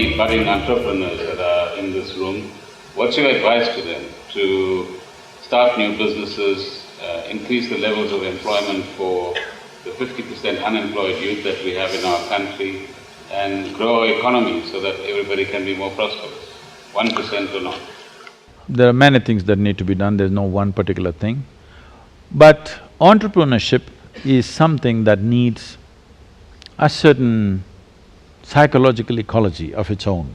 many budding entrepreneurs that are in this room. What's your advice to them to start new businesses, increase the levels of employment for the 50% unemployed youth that we have in our country, and grow our economy so that everybody can be more prosperous, 1% or not? There are many things that need to be done, there's no one particular thing. But entrepreneurship is something that needs a certain psychological ecology of its own.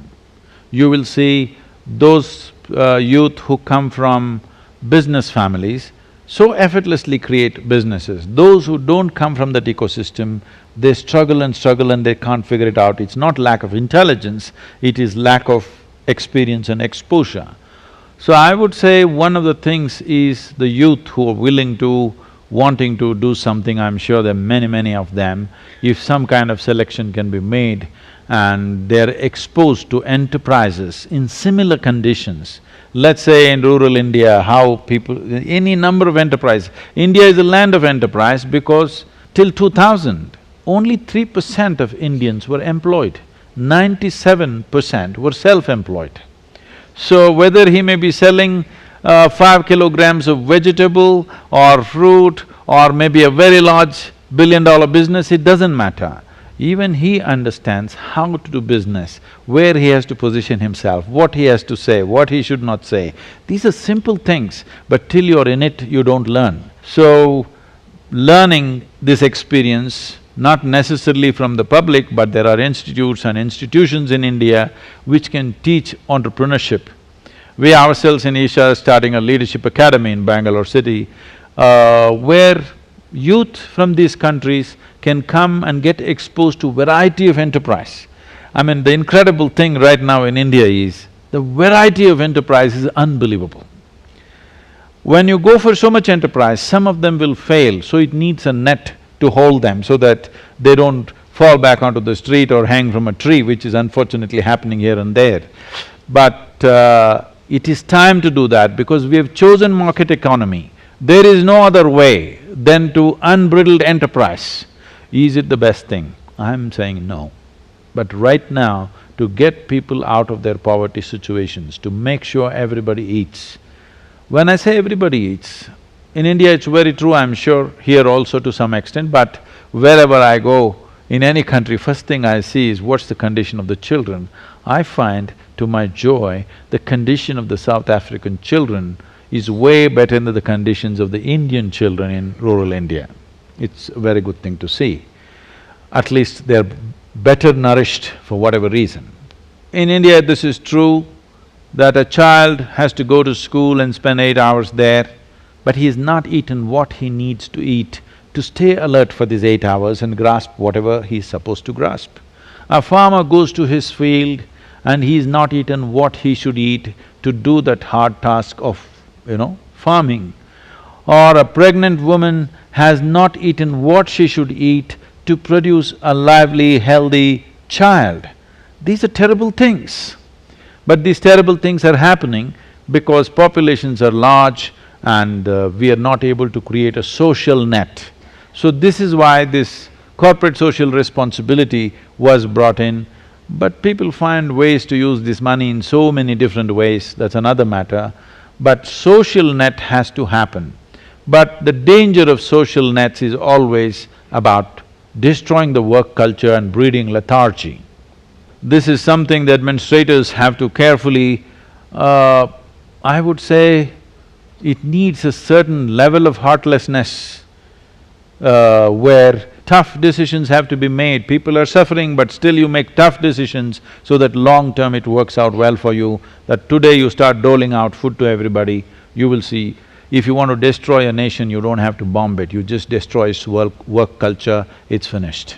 You will see those youth who come from business families so effortlessly create businesses. Those who don't come from that ecosystem, they struggle and they can't figure it out. It's not lack of intelligence, it is lack of experience and exposure. So I would say one of the things is the youth who are wanting to do something, I'm sure there are many of them, if some kind of selection can be made and they're exposed to enterprises in similar conditions. Let's say in rural India, how people… any number of enterprises. India is a land of enterprise because till 2000, only 3% of Indians were employed, 97% were self-employed. So whether he may be selling 5 kilograms of vegetable or fruit or maybe a very large billion-dollar business, it doesn't matter. Even he understands how to do business, where he has to position himself, what he has to say, what he should not say. These are simple things, but till you're in it, you don't learn. So, learning this experience, not necessarily from the public, but there are institutes and institutions in India which can teach entrepreneurship. We ourselves in Isha are starting a leadership academy in Bangalore city, where youth from these countries can come and get exposed to variety of enterprise. I mean, the incredible thing right now in India is, the variety of enterprise is unbelievable. When you go for so much enterprise, some of them will fail, so it needs a net to hold them so that they don't fall back onto the street or hang from a tree, which is unfortunately happening here and there. But it is time to do that because we have chosen market economy. There is no other way than to unbridled enterprise. Is it the best thing? I'm saying no. But right now, to get people out of their poverty situations, to make sure everybody eats. When I say everybody eats, in India it's very true, I'm sure, here also to some extent, but wherever I go, in any country, first thing I see is what's the condition of the children. I find, to my joy, the condition of the South African children is way better than the conditions of the Indian children in rural India. It's a very good thing to see. At least they're better nourished for whatever reason. In India, this is true that a child has to go to school and spend 8 hours there, but he has not eaten what he needs to eat to stay alert for these 8 hours and grasp whatever he's supposed to grasp. A farmer goes to his field and he's not eaten what he should eat to do that hard task of, farming. Or a pregnant woman has not eaten what she should eat to produce a lively, healthy child. These are terrible things. But these terrible things are happening because populations are large and we are not able to create a social net. So this is why this corporate social responsibility was brought in, but people find ways to use this money in so many different ways, that's another matter. But social net has to happen. But the danger of social nets is always about destroying the work culture and breeding lethargy. This is something the administrators have to carefully… I would say it needs a certain level of heartlessness where tough decisions have to be made. People are suffering, but still you make tough decisions so that long term it works out well for you. That today you start doling out food to everybody, you will see, if you want to destroy a nation, you don't have to bomb it, you just destroy its work culture, it's finished.